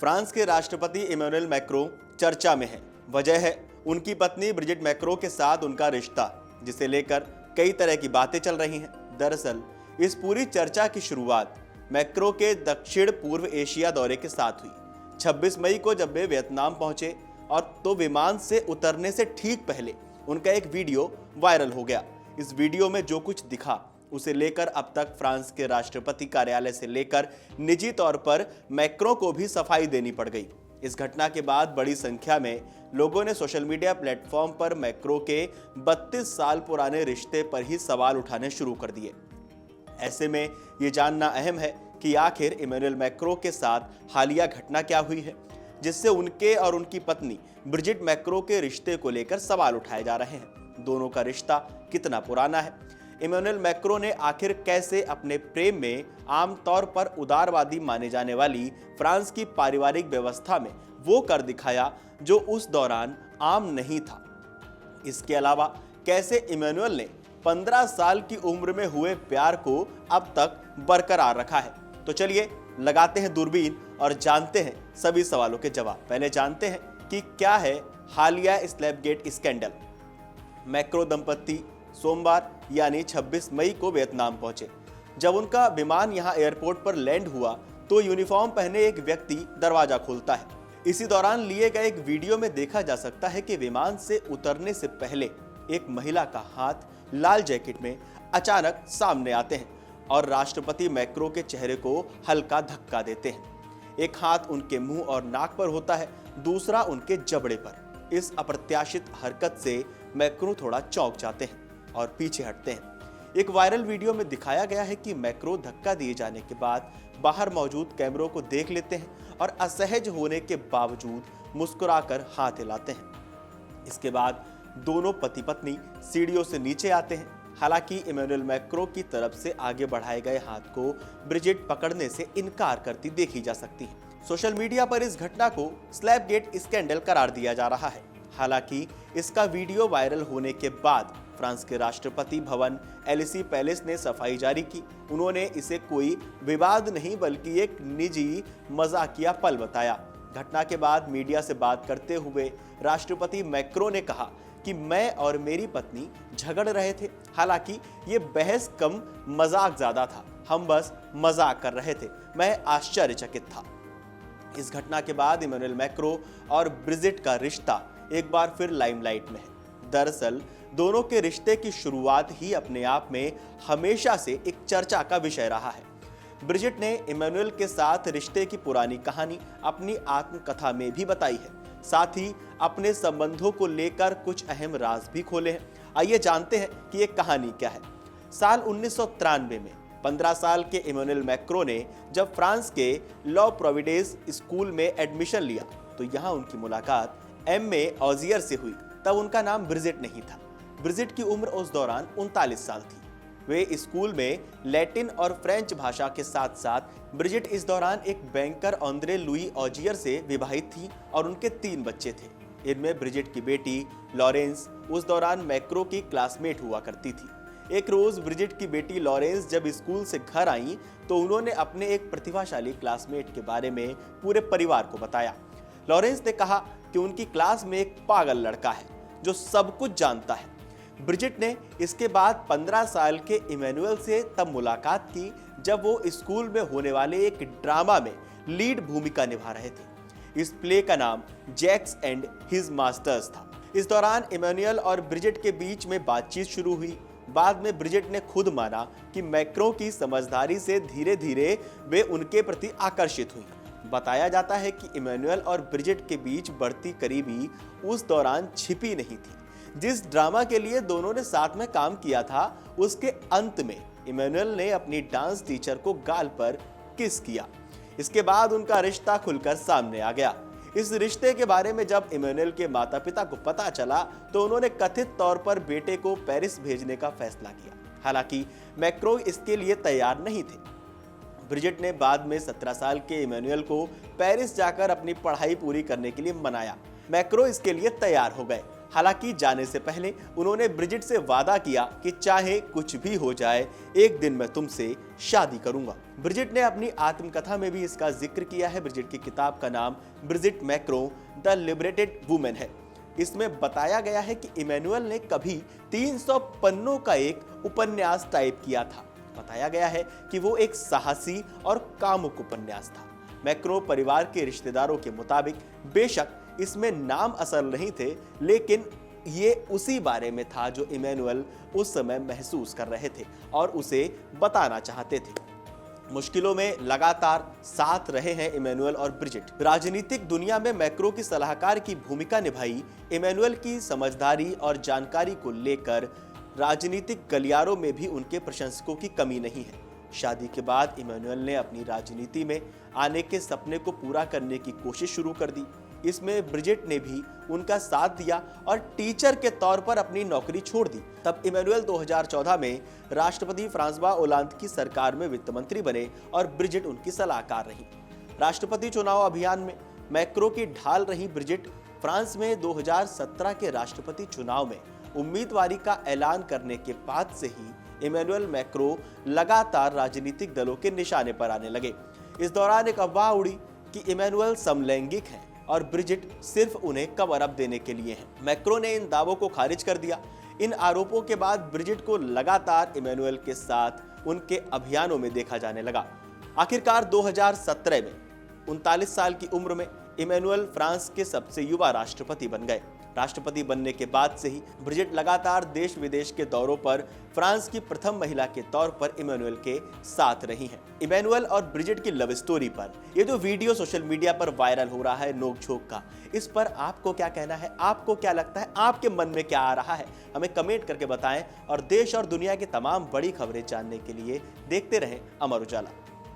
France के राष्ट्रपति Emmanuel Macron चर्चा में हैं। वजह है उनकी पत्नी ब्रिजिट मैक्रों के साथ उनका रिश्ता, जिसे लेकर कई तरह की बातें चल रही हैं। दरअसल इस पूरी चर्चा की शुरुआत मैक्रों के दक्षिण पूर्व एशिया दौरे के साथ हुई। 26 मई को जब वे वियतनाम पहुंचे और तो विमान से उतरने से ठीक पहले उनका एक वीडियो वायरल हो गया। इस वीडियो में जो कुछ दिखा उसे लेकर अब तक फ्रांस के राष्ट्रपति कार्यालय से लेकर निजी तौर पर मैक्रों को भी सफाई देनी पड़ गई। इस घटना के बाद बड़ी संख्या में लोगों ने सोशल मीडिया प्लेटफॉर्म पर मैक्रों के 32 साल पुराने रिश्ते पर ही सवाल उठाने शुरू कर दिए। ऐसे में ये जानना अहम है कि आखिर इमैनुअल मैक्रों के साथ हालिया घटना क्या हुई है, जिससे उनके और उनकी पत्नी ब्रिजिट मैक्रों के रिश्ते को लेकर सवाल उठाए जा रहे हैं। दोनों का रिश्ता कितना पुराना है? इमैनुअल मैक्रों ने आखिर कैसे अपने प्रेम में आमतौर पर उदारवादी माने जाने वाली फ्रांस की पारिवारिक व्यवस्था में वो कर दिखाया जो उस दौरान आम नहीं था? इसके अलावा कैसे इमैनुअल ने 15 साल की उम्र में हुए प्यार को अब तक बरकरार रखा है? तो चलिए लगाते हैं दूरबीन और जानते हैं सभी सवालों के जवाब। पहले जानते हैं कि क्या है हालिया स्लैपगेट स्कैंडल। मैक्रो दंपत्ति सोमवार यानी 26 मई को वियतनाम पहुंचे। जब उनका विमान यहां एयरपोर्ट पर लैंड हुआ तो यूनिफॉर्म पहने एक व्यक्ति दरवाजा खोलता है। इसी दौरान लिए गए एक वीडियो में देखा जा सकता है कि विमान से उतरने से पहले एक महिला का हाथ लाल जैकेट में अचानक सामने आते हैं और राष्ट्रपति मैक्रों के चेहरे को हल्का धक्का देते हैं। एक हाथ उनके मुंह और नाक पर होता है, दूसरा उनके जबड़े पर। इस अप्रत्याशित हरकत से मैक्रों थोड़ा चौंक जाते हैं और पीछे हटते हैं। एक वायरल वीडियो में दिखाया गया है कि मैक्रों धक्का दिए जाने के बाद बाहर मौजूद कैमरों को देख लेते हैं और असहज होने के बावजूद मुस्कुराकर हाथ हिलाते हैं। इसके बाद दोनों पति पत्नी सीढ़ियों से नीचे आते हैं। हालांकि इमैनुअल मैक्रों की तरफ से आगे बढ़ाए गए हाथ को ब्रिजिट पकड़ने से इनकार करती देखी जा सकती है। सोशल मीडिया पर इस घटना को स्लैपगेट स्कैंडल करार दिया जा रहा है। हालांकि इसका वीडियो वायरल होने के बाद फ्रांस के राष्ट्रपति भवन एलिसी पैलेस ने सफाई जारी की। उन्होंने इसे कोई विवाद नहीं बल्कि एक निजी मजाकिया पल बताया। घटना के बाद मीडिया से बात करते हुए राष्ट्रपति मैक्रों ने कहा कि मैं और मेरी पत्नी झगड़ रहे थे। हालांकि ये बहस कम मजाक ज्यादा था। हम बस मजाक कर रहे थे। मैं आश्चर्यचकित था। इस घटना के बाद इमैनुअल मैक्रों और ब्रिजिट का रिश्ता एक बार फिर लाइमलाइट में है। दरअसल दोनों के रिश्ते की शुरुआत ही अपने आप में हमेशा से एक चर्चा का विषय रहा है। ब्रिजिट ने इमैनुअल के साथ रिश्ते की पुरानी कहानी अपनी आत्मकथा में भी बताई है। साथ ही अपने संबंधों को लेकर कुछ अहम राज भी खोले हैं। आइए जानते हैं कि ये कहानी क्या है। साल 1993 में 15 साल के इमैनुअल मैक्रों ने जब फ्रांस के लॉ प्रोविडेंस स्कूल में एडमिशन लिया तो यहाँ उनकी मुलाकात एम.ए. ऑजियर से हुई। तब उनका नाम ब्रिजिट नहीं था। ब्रिजिट की उम्र उस दौरान 39 साल थी। वे स्कूल में लैटिन और फ्रेंच भाषा के साथ साथ ब्रिजिट इस दौरान एक बैंकर आंद्रे लुई ऑजियर से विवाहित थी और उनके 3 बच्चे थे। इनमें ब्रिजिट की बेटी लॉरेंस उस दौरान मैक्रों की क्लासमेट हुआ करती थी। एक रोज ब्रिजिट की बेटी लॉरेंस जब स्कूल से घर आई तो उन्होंने अपने एक प्रतिभाशाली क्लासमेट के बारे में पूरे परिवार को बताया। लॉरेंस ने कहा कि उनकी क्लास में एक पागल लड़का है जो सब कुछ जानता है। ब्रिजिट ने इसके बाद 15 साल के इमैनुअल से तब मुलाकात की जब वो स्कूल में होने वाले एक ड्रामा में लीड भूमिका निभा रहे थे। इस प्ले का नाम जैक्स एंड हिज मास्टर्स था। इस दौरान इमैनुअल और ब्रिजिट के बीच में बातचीत शुरू हुई। बाद में ब्रिजिट ने खुद माना कि मैक्रों की समझदारी से धीरे धीरे वे उनके प्रति आकर्षित हुई। बताया जाता है कि इमैनुअल और ब्रिजिट के बीच बढ़ती करीबी उस दौरान छिपी नहीं थी। जिस ड्रामा के लिए दोनों ने साथ में काम किया था उसके अंत में इमैनुअल ने अपनी डांस टीचर को गाल पर किस किया। इसके बाद उनका रिश्ता खुलकर सामने आ गया। इस रिश्ते के बारे में जब इमैनुअल के माता पिता को पता चला तो उन्होंने कथित तौर पर बेटे को पेरिस भेजने का फैसला किया। हालांकि मैक्रों इसके लिए तैयार नहीं थे। ब्रिजिट ने बाद में 17 साल के इमैनुअल को पेरिस जाकर अपनी पढ़ाई पूरी करने के लिए मनाया। मैक्रों इसके लिए तैयार हो गए। हालांकि जाने से पहले उन्होंने ब्रिजिट से वादा किया कि चाहे कुछ भी हो जाए, एक दिन मैं तुमसे शादी करूंगा। ब्रिजिट ने अपनी आत्मकथा में भी इसका जिक्र किया है। ब्रिजिट की किताब का नाम Brigitte Macron the liberated women है। इसमें बताया गया है कि इमैनुअल ने कभी 300 पन्नों का एक उपन्यास टाइप किया था। बताया गया है कि वो एक साहसी और कामुक उपन्यास था। मैक्रो परिवार के रिश्तेदारों के मुताबिक बेशक इसमें नाम असल नहीं थे, लेकिन ये उसी बारे में था जो इमैनुअल उस समय महसूस कर रहे थे और उसे बताना चाहते थे। मुश्किलों में लगातार साथ रहे हैं इमैनुअल और ब्रिजिट। राजनीतिक दुनिया में मैक्रो की सलाहकार की भूमिका निभाई। इमैनुअल की समझदारी और जानकारी को लेकर राजनीतिक गलियारों में भी उनके प्रशंसकों की कमी नहीं है। शादी के बाद इमैनुअल ने अपनी राजनीति में आने के सपने को पूरा करने की कोशिश शुरू कर दी। इसमें ब्रिजिट ने भी उनका साथ दिया और टीचर के तौर पर अपनी नौकरी छोड़ दी। तब इमैनुअल 2014 में राष्ट्रपति फ्रांसवा ओलांद की सरकार में वित्त मंत्री बने और ब्रिजिट उनकी सलाहकार रही। राष्ट्रपति चुनाव अभियान में मैक्रो की ढाल रही ब्रिजिट फ्रांस में 2017 के राष्ट्रपति चुनाव में उम्मीदवारी का ऐलान करने के बाद से ही इमैनुअल मैक्रो लगातार राजनीतिक दलों के निशाने पर आने लगे। इस दौरान एक अफवाह उड़ी कि इमैनुअल समलैंगिक हैं और ब्रिजिट सिर्फ उन्हें कवर अप देने के लिए हैं। मैक्रो ने इन दावों को खारिज कर दिया। इन आरोपों के बाद ब्रिजिट को लगातार इमैनुअल के साथ उनके अभियानों में देखा जाने लगा। आखिरकार 2017 में 39 साल की उम्र में इमैनुअल फ्रांस के सबसे युवा राष्ट्रपति बन गए। राष्ट्रपति बनने के बाद से ही ब्रिजिट लगातार देश विदेश के दौरों पर फ्रांस की प्रथम महिला के तौर पर इमैनुअल के साथ रही हैं। इमैनुअल और ब्रिजिट की लव स्टोरी पर ये जो वीडियो सोशल मीडिया पर वायरल हो रहा है नोक-झोंक का, इस पर आपको क्या कहना है? आपको क्या लगता है? आपके मन में क्या आ रहा है? हमें कमेंट करके बताएं और देश और दुनिया की तमाम बड़ी खबरें जानने के लिए देखते रहें अमर उजाला।